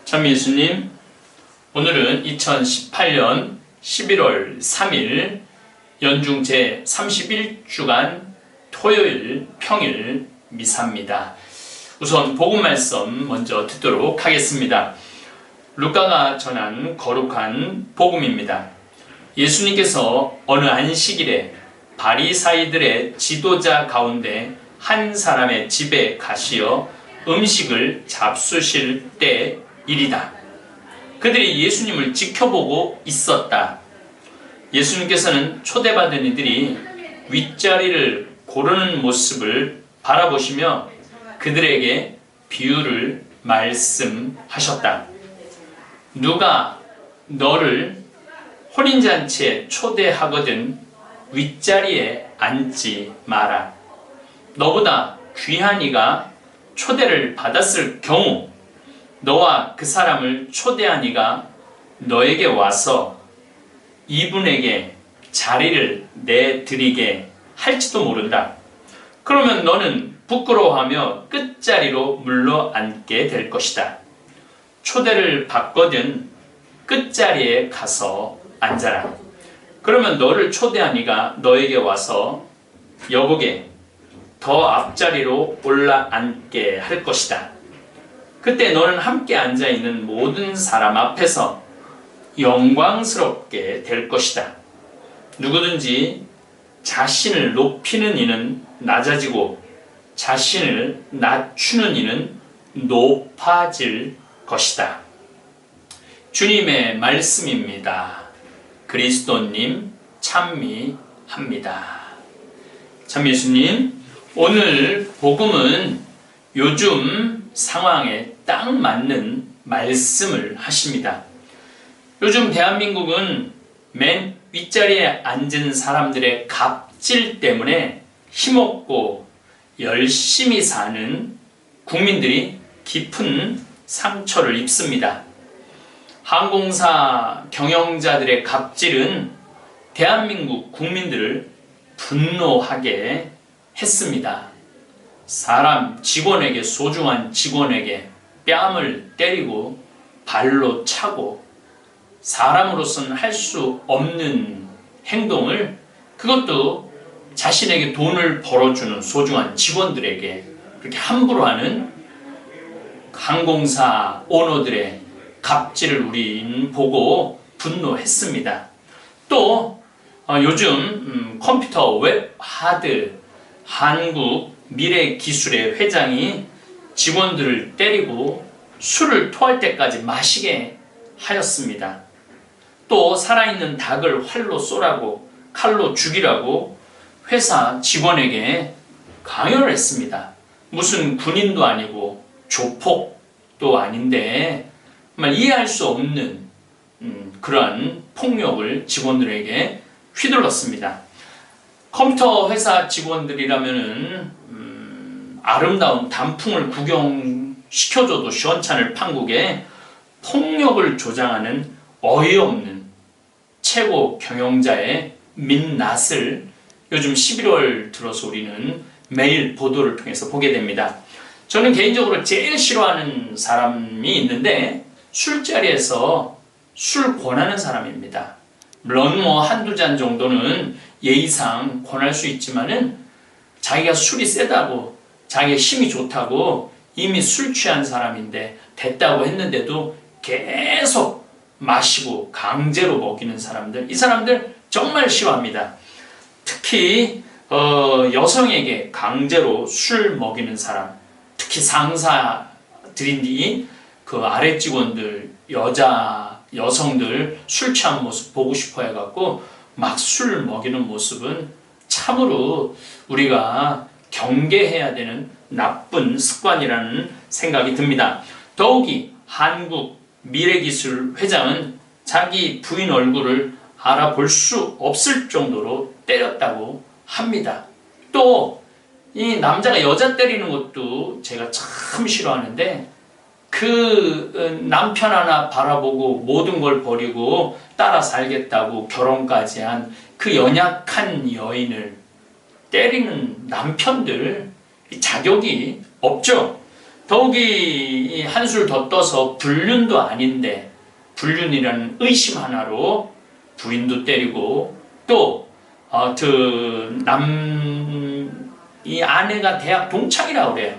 참 예수님, 오늘은 2018년 11월 3일 연중 제31주간 토요일 평일 미사입니다. 우선 복음 말씀 먼저 듣도록 하겠습니다. 루카가 전한 거룩한 복음입니다. 예수님께서 어느 안식일에 바리사이들의 지도자 가운데 한 사람의 집에 가시어 음식을 잡수실 때 일이다. 그들이 예수님을 지켜보고 있었다. 예수님께서는 초대받은 이들이 윗자리를 고르는 모습을 바라보시며 그들에게 비유를 말씀하셨다. 누가 너를 혼인잔치에 초대하거든 윗자리에 앉지 마라. 너보다 귀한 이가 초대를 받았을 경우 너와 그 사람을 초대한 이가 너에게 와서 이분에게 자리를 내드리게 할지도 모른다. 그러면 너는 부끄러워하며 끝자리로 물러앉게 될 것이다. 초대를 받거든 끝자리에 가서 앉아라. 그러면 너를 초대한 이가 너에게 와서 여보게 더 앞자리로 올라앉게 할 것이다. 그때 너는 함께 앉아있는 모든 사람 앞에서 영광스럽게 될 것이다. 누구든지 자신을 높이는 이는 낮아지고 자신을 낮추는 이는 높아질 것이다. 주님의 말씀입니다. 그리스도님 찬미합니다. 참 예수님, 오늘 복음은 요즘 상황에 딱 맞는 말씀을 하십니다. 요즘 대한민국은 맨 윗자리에 앉은 사람들의 갑질 때문에 힘없고 열심히 사는 국민들이 깊은 상처를 입습니다. 항공사 경영자들의 갑질은 대한민국 국민들을 분노하게 했습니다. 사람, 직원에게, 소중한 직원에게 뺨을 때리고 발로 차고 사람으로서는 할 수 없는 행동을, 그것도 자신에게 돈을 벌어주는 소중한 직원들에게 그렇게 함부로 하는 항공사 오너들의 갑질을 우리는 보고 분노했습니다. 또 요즘 컴퓨터 웹 하드 한국 미래기술의 회장이 직원들을 때리고 술을 토할 때까지 마시게 하였습니다. 또 살아있는 닭을 활로 쏘라고, 칼로 죽이라고 회사 직원에게 강요를 했습니다. 무슨 군인도 아니고 조폭도 아닌데 정말 이해할 수 없는 그러한 폭력을 직원들에게 휘둘렀습니다. 컴퓨터 회사 직원들이라면은 아름다운 단풍을 구경시켜줘도 시원찮을 판국에 폭력을 조장하는 어이없는 최고 경영자의 민낯을 요즘 11월 들어서 우리는 매일 보도를 통해서 보게 됩니다. 저는 개인적으로 제일 싫어하는 사람이 있는데 술자리에서 술 권하는 사람입니다. 물론 한두 잔 정도는 예의상 권할 수 있지만은 자기가 술이 세다고, 자기가 힘이 좋다고 이미 술 취한 사람인데 됐다고 했는데도 계속 마시고 강제로 먹이는 사람들, 이 사람들 정말 싫어합니다. 특히 여성에게 강제로 술 먹이는 사람, 특히 상사들인지 그 아래 직원들, 여성들 술 취한 모습 보고 싶어 해갖고 막 술 먹이는 모습은 참으로 우리가 경계해야 되는 나쁜 습관이라는 생각이 듭니다. 더욱이 한국 미래기술 회장은 자기 부인 얼굴을 알아볼 수 없을 정도로 때렸다고 합니다. 또 이 남자가 여자 때리는 것도 제가 참 싫어하는데 그 남편 하나 바라보고 모든 걸 버리고 따라 살겠다고 결혼까지 한 그 연약한 여인을 때리는 남편들 자격이 없죠. 더욱이 한술 더 떠서 불륜도 아닌데 불륜이라는 의심 하나로 부인도 때리고 또 이 아내가 대학 동창이라고 그래요.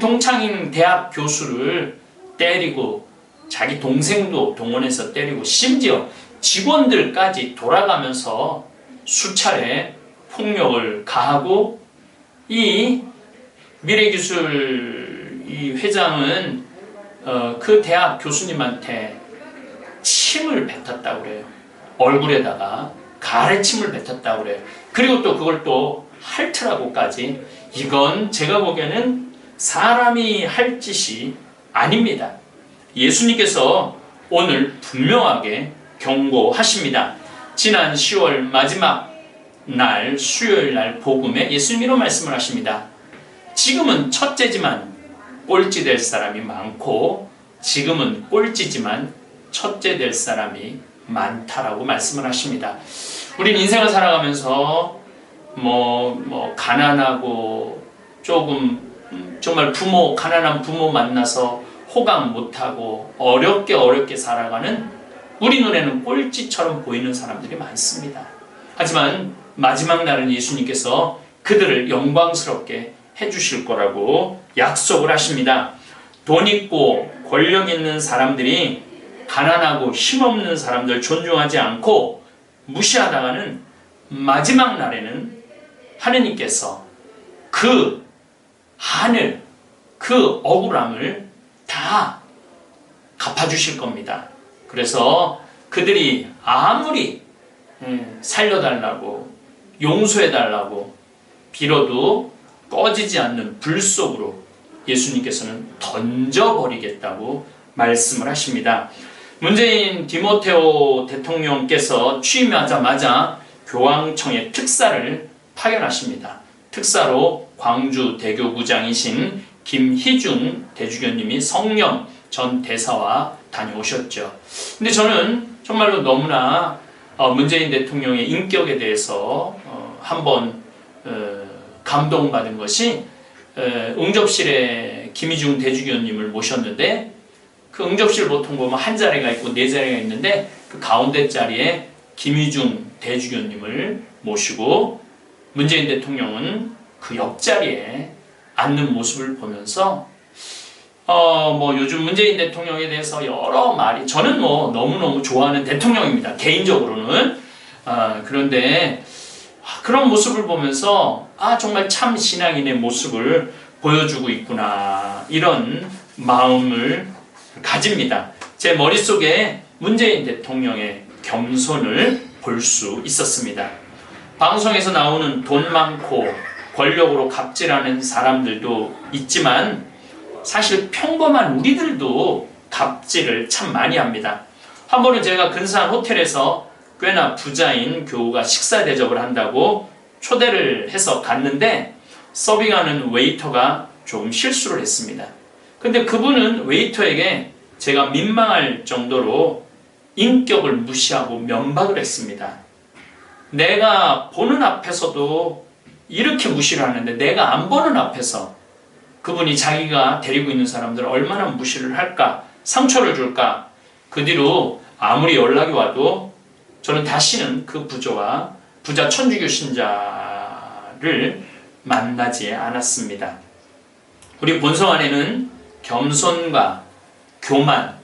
동창인 대학 교수를 때리고 자기 동생도 동원해서 때리고 심지어 직원들까지 돌아가면서 수차례 폭력을 가하고 이 미래기술 이 회장은 그 대학 교수님한테 침을 뱉었다고 그래요. 얼굴에다가 가래침을 뱉었다고 그래요. 그리고 또 그걸 또 핥으라고까지. 이건 제가 보기에는 사람이 할 짓이 아닙니다. 예수님께서 오늘 분명하게 경고하십니다. 지난 10월 마지막 날 수요일 날 복음에 예수님이 이런 말씀을 하십니다. 지금은 첫째지만 꼴찌 될 사람이 많고 지금은 꼴찌지만 첫째 될 사람이 많다라고 말씀을 하십니다. 우린 인생을 살아가면서 가난하고 조금 정말 가난한 부모 만나서 호강 못하고 어렵게 살아가는 우리 눈에는 꼴찌처럼 보이는 사람들이 많습니다. 하지만 마지막 날은 예수님께서 그들을 영광스럽게 해주실 거라고 약속을 하십니다. 돈 있고 권력 있는 사람들이 가난하고 힘없는 사람들 존중하지 않고 무시하다가는 마지막 날에는 하느님께서 그 한을, 그 억울함을 다 갚아주실 겁니다. 그래서 그들이 아무리 살려달라고 용서해달라고 빌어도 꺼지지 않는 불 속으로 예수님께서는 던져버리겠다고 말씀을 하십니다. 문재인 디모테오 대통령께서 취임하자마자 교황청에 특사를 파견하십니다. 특사로 광주 대교구장이신 김희중 대주교님이 성령 전 대사와 다녀오셨죠. 근데 저는 정말로 너무나 문재인 대통령의 인격에 대해서 한번 감동받은 것이 응접실에 김희중 대주교님을 모셨는데 그 응접실 보통 보면 한 자리가 있고 네 자리가 있는데 그 가운데 자리에 김희중 대주교님을 모시고 문재인 대통령은 그 옆자리에 앉는 모습을 보면서 요즘 문재인 대통령에 대해서 여러 말이 저는 너무너무 좋아하는 대통령입니다. 개인적으로는. 그런데 그런 모습을 보면서 정말 참 신앙인의 모습을 보여주고 있구나 이런 마음을 가집니다. 제 머릿속에 문재인 대통령의 겸손을 볼 수 있었습니다. 방송에서 나오는 돈 많고 권력으로 갑질하는 사람들도 있지만 사실 평범한 우리들도 갑질을 참 많이 합니다. 한 번은 제가 근사한 호텔에서 꽤나 부자인 교우가 식사 대접을 한다고 초대를 해서 갔는데 서빙하는 웨이터가 조금 실수를 했습니다. 근데 그분은 웨이터에게 제가 민망할 정도로 인격을 무시하고 면박을 했습니다. 내가 보는 앞에서도 이렇게 무시를 하는데 내가 안 보는 앞에서 그분이 자기가 데리고 있는 사람들을 얼마나 무시를 할까, 상처를 줄까. 그 뒤로 아무리 연락이 와도 저는 다시는 그 부자 천주교 신자를 만나지 않았습니다. 우리 본성 안에는 겸손과 교만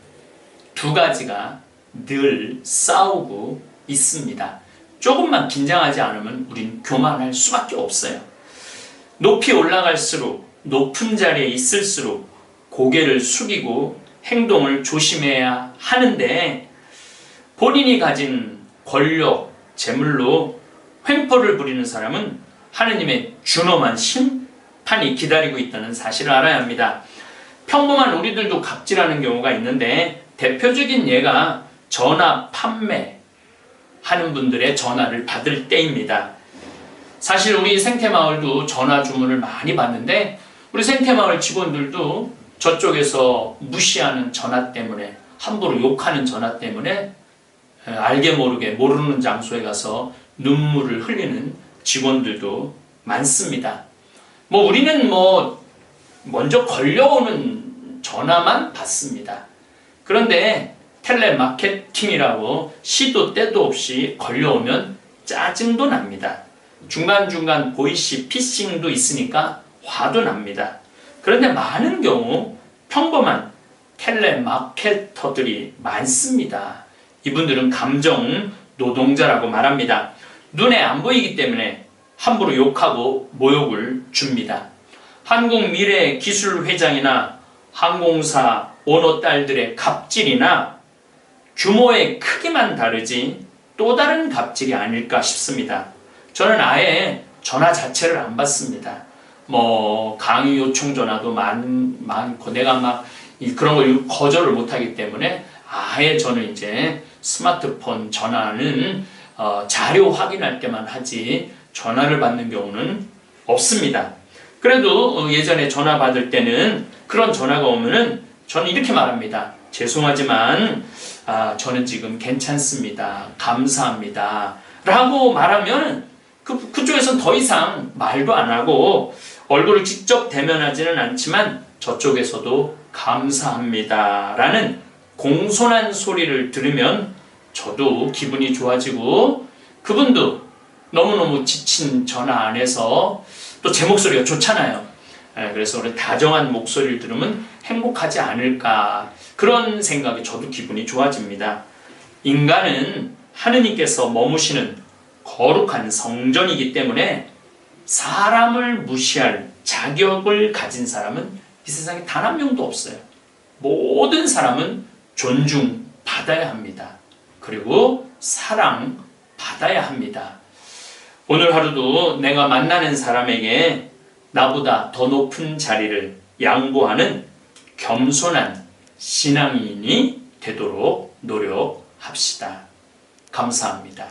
두 가지가 늘 싸우고 있습니다. 조금만 긴장하지 않으면 우린 교만할 수밖에 없어요. 높이 올라갈수록 높은 자리에 있을수록 고개를 숙이고 행동을 조심해야 하는데 본인이 가진 권력, 재물로 횡포를 부리는 사람은 하느님의 준엄한 심판이 기다리고 있다는 사실을 알아야 합니다. 평범한 우리들도 갑질하는 경우가 있는데 대표적인 예가 전화 판매 하는 분들의 전화를 받을 때입니다. 사실 우리 생태마을도 전화 주문을 많이 받는데 우리 생태마을 직원들도 저쪽에서 무시하는 전화 때문에 함부로 욕하는 전화 때문에 알게 모르게 모르는 장소에 가서 눈물을 흘리는 직원들도 많습니다. 우리는 먼저 걸려오는 전화만 받습니다. 그런데 텔레마케팅이라고 시도 때도 없이 걸려오면 짜증도 납니다. 중간중간 보이시 피싱도 있으니까 화도 납니다. 그런데 많은 경우 평범한 텔레마케터들이 많습니다. 이분들은 감정 노동자라고 말합니다. 눈에 안 보이기 때문에 함부로 욕하고 모욕을 줍니다. 한국미래기술회장이나 항공사 오너딸들의 갑질이나 규모의 크기만 다르지 또 다른 갑질이 아닐까 싶습니다. 저는 아예 전화 자체를 안 받습니다. 강의 요청 전화도 많고 내가 막 그런 걸 거절을 못하기 때문에 아예 저는 이제 스마트폰 전화는 자료 확인할 때만 하지 전화를 받는 경우는 없습니다. 그래도 예전에 전화 받을 때는 그런 전화가 오면은 저는 이렇게 말합니다. 죄송하지만 저는 지금 괜찮습니다. 감사합니다. 라고 말하면 그쪽에서는 더 이상 말도 안 하고 얼굴을 직접 대면하지는 않지만 저쪽에서도 감사합니다 라는 공손한 소리를 들으면 저도 기분이 좋아지고 그분도 너무너무 지친 전화 안에서 또 제 목소리가 좋잖아요. 그래서 우리 다정한 목소리를 들으면 행복하지 않을까 그런 생각에 저도 기분이 좋아집니다. 인간은 하느님께서 머무시는 거룩한 성전이기 때문에 사람을 무시할 자격을 가진 사람은 이 세상에 단 한 명도 없어요. 모든 사람은 존중받아야 합니다. 그리고 사랑받아야 합니다. 오늘 하루도 내가 만나는 사람에게 나보다 더 높은 자리를 양보하는 겸손한 신앙인이 되도록 노력합시다. 감사합니다.